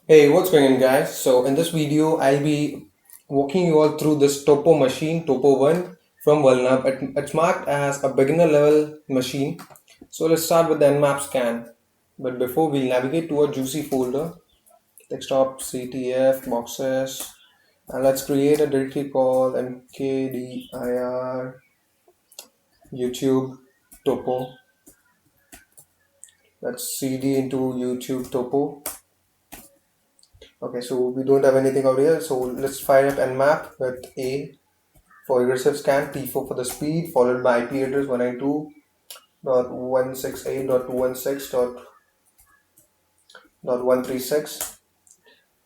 Hey, what's going on, guys? So in this video, I'll be walking you all through this Toppo machine, Toppo 1 from Vulnab. It's marked as a beginner level machine. So let's start with the Nmap scan. But before we navigate to a juicy folder, desktop, CTF, boxes, and let's create a directory called mkdir YouTube Toppo. Let's cd into YouTube Toppo. Okay, so we don't have anything out here. So let's fire up Nmap with A for regressive scan, T4 for the speed, followed by IP address 192.168.216.136.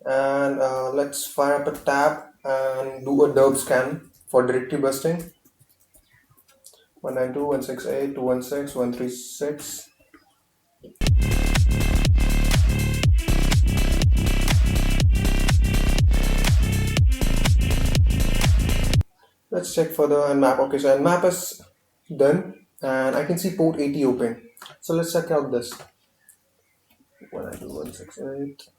And let's fire up a tab and do a derp scan for directory busting. 192.168.216.136. Let's check for the Nmap. Okay, so Nmap is done and I can see port 80 open. So let's check out this. 192.168.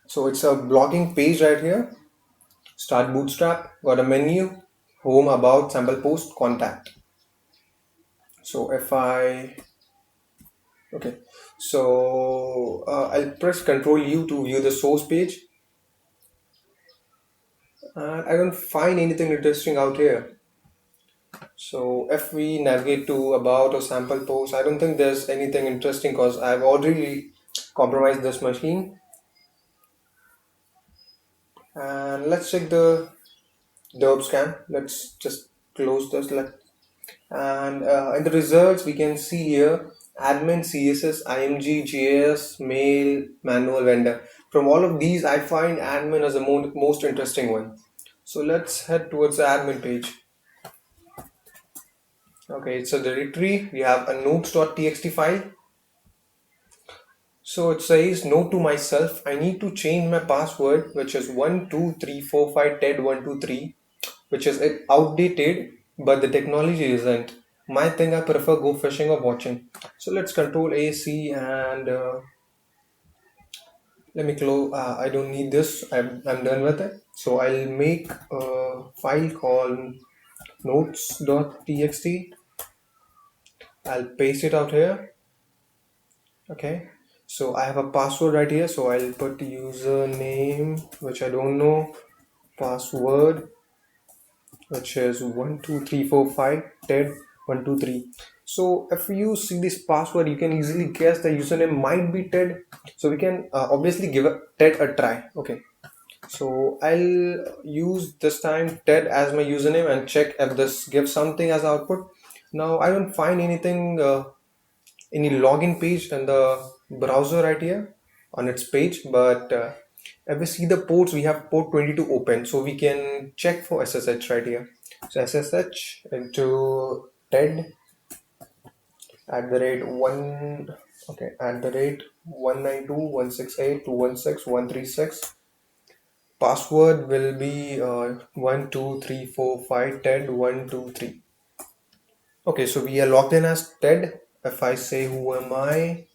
So it's a blogging page right here. Start Bootstrap, got a menu, home, about, sample post, contact. So if I, okay, so I'll press Control U to view the source page. And I don't find anything interesting out here. So if we navigate to about or sample post, I don't think there's anything interesting because I've already compromised this machine. And let's check the derp scan. Let's just close this. And in the results we can see here admin, css, img, js, mail, manual, vendor. From all of these I find admin as the most interesting one. So let's head towards the admin page. Okay, it's a directory. We have a notes.txt file. So it says, note to myself, I need to change my password, which is 12345 ted123, which is outdated, but the technology isn't. My thing, I prefer go fishing or watching. So let's control A, C, and let me close. I don't need this. I'm done with it. So I'll make a file called notes.txt. I'll paste it out here. Okay. So I have a password right here. So I'll put username, which I don't know, password, which is 12345 ted 123. So if you see this password, you can easily guess the username might be ted. So we can obviously give a ted a try. Okay, so I'll use this time ted as my username and check if this gives something as output. Now I don't find anything, any login page in the browser right here on its page, but if we see the ports, we have port 22 open, so we can check for SSH right here. So SSH into TED at the rate one, okay, at the rate 192.168.216.136. Password will be 12345 TED 123. Okay, so we are logged in as TED. If I say who am I,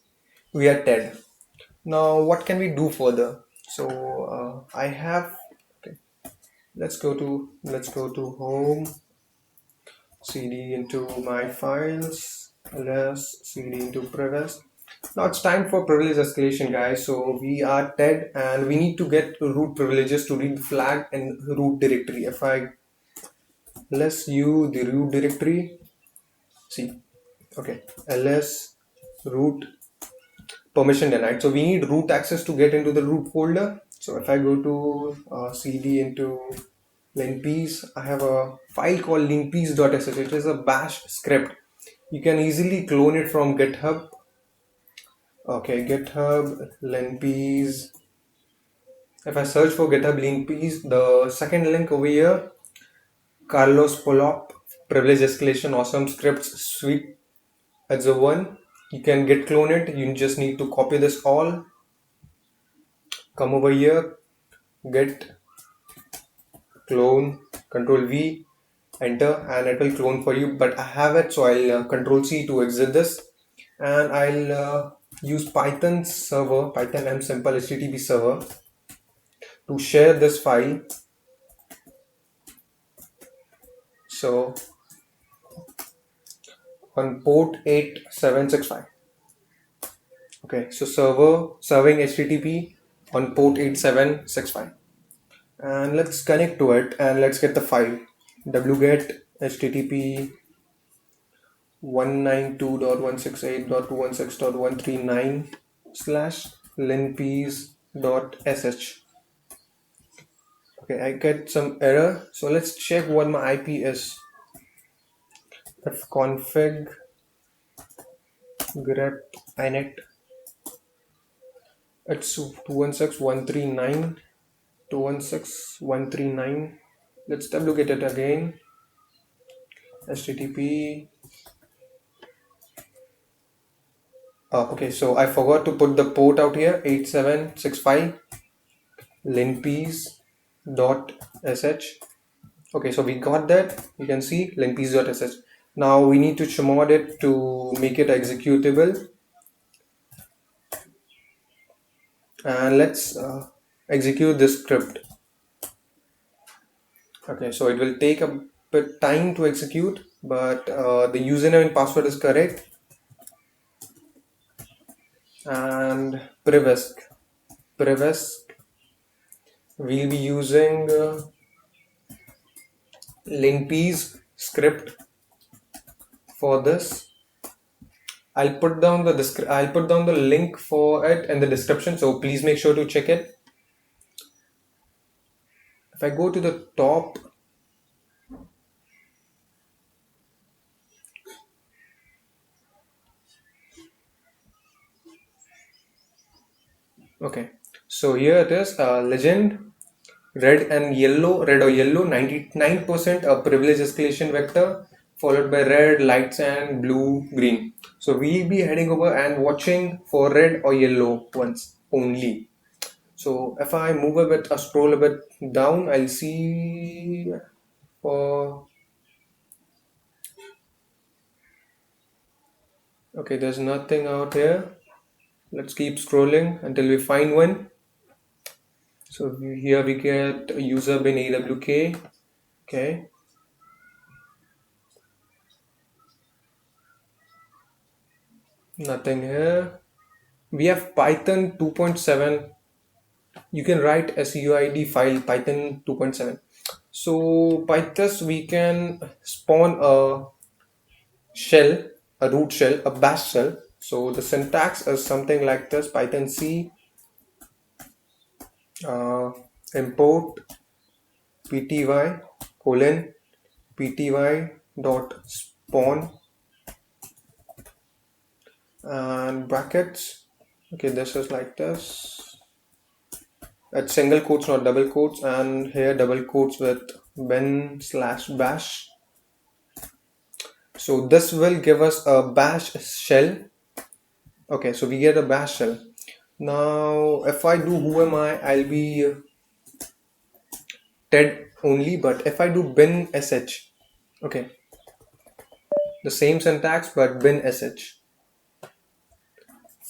we are TED. Now what can we do further? So I have, okay, let's go to home, cd into my files, ls cd into PrivEsc. Now it's time for privilege escalation, guys. So we are TED and we need to get root privileges to read the flag in root directory. If I ls u the root directory, see, okay, ls root permission denied. So we need root access to get into the root folder. So if I go to cd into linpiece, I have a file called linpiece.sh. It is a bash script. You can easily clone it from GitHub. Okay, GitHub linpiece. If I search for GitHub linpiece, the second link over here, Carlos Polop, privilege escalation, awesome scripts suite. That's the one. You can get clone it. You just need to copy this all. Come over here, get clone, control V, enter, and it will clone for you, but I have it, so I'll control C to exit this, and I'll use Python server, Python m simple http server to share this file. So on port 8765. Okay, so server serving HTTP on port 8765, and let's connect to it and let's get the file wget http 192.168.216.139 slash linpeas.sh. Okay, I get some error, so let's check what my IP is. Fconfig grep inet, it's 216.139, 216.139. Let's duplicate it again. HTTP. Okay, so I forgot to put the port out here, 8765 linpeas.sh. Okay, so we got that. You can see linpeas.sh. Now we need to chmod it to make it executable, and let's execute this script. Okay, so it will take a bit time to execute, but the username and password is correct. And PrivEsc, we'll be using linpeas script for this. I'll put down the link for it in the description, so please make sure to check it. If I go to the top, okay, so here it is, legend, red or yellow, 99% privilege escalation vector, followed by red, lights, and blue, green. So we'll be heading over and watching for red or yellow ones only. So if I move a bit, scroll a bit down, I'll see for, okay, there's nothing out here. Let's keep scrolling until we find one. So here we get user bin awk. Okay, nothing here. We have Python 2.7. You can write SUID file Python 2.7. So by this we can spawn a shell, a root shell, a bash shell. So the syntax is something like this: Python C import pty colon pty dot spawn and brackets. Okay, this is like this. It's single quotes, not double quotes, and here double quotes with bin/bash. So this will give us a bash shell. Okay, so we get a bash shell. Now if I do who am I'll be TED only, but if I do bin sh, okay, the same syntax but bin sh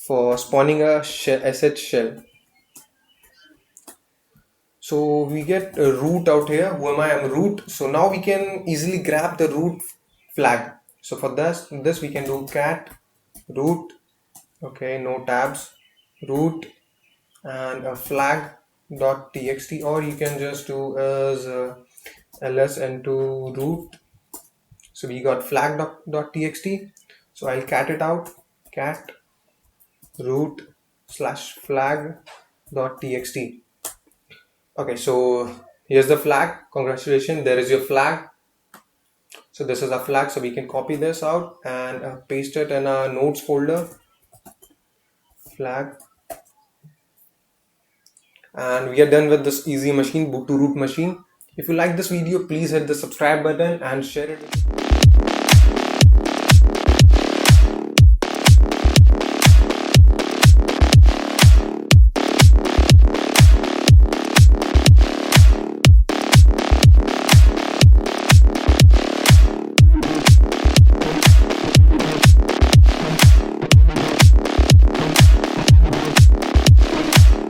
for spawning a sh shell. So we get a root out here. Who am I? I'm root. So now we can easily grab the root flag. So for this we can do cat root, okay, no tabs, root, and a flag.txt, or you can just do as ls into root. So we got flag.txt. So I'll cat it out, cat root / flag.txt. Okay, so here's the flag. Congratulations, there is your flag. So this is a flag, so we can copy this out and paste it in our notes folder, flag. And we are done with this easy machine, boot to root machine. If you like this video, please hit the subscribe button and share it.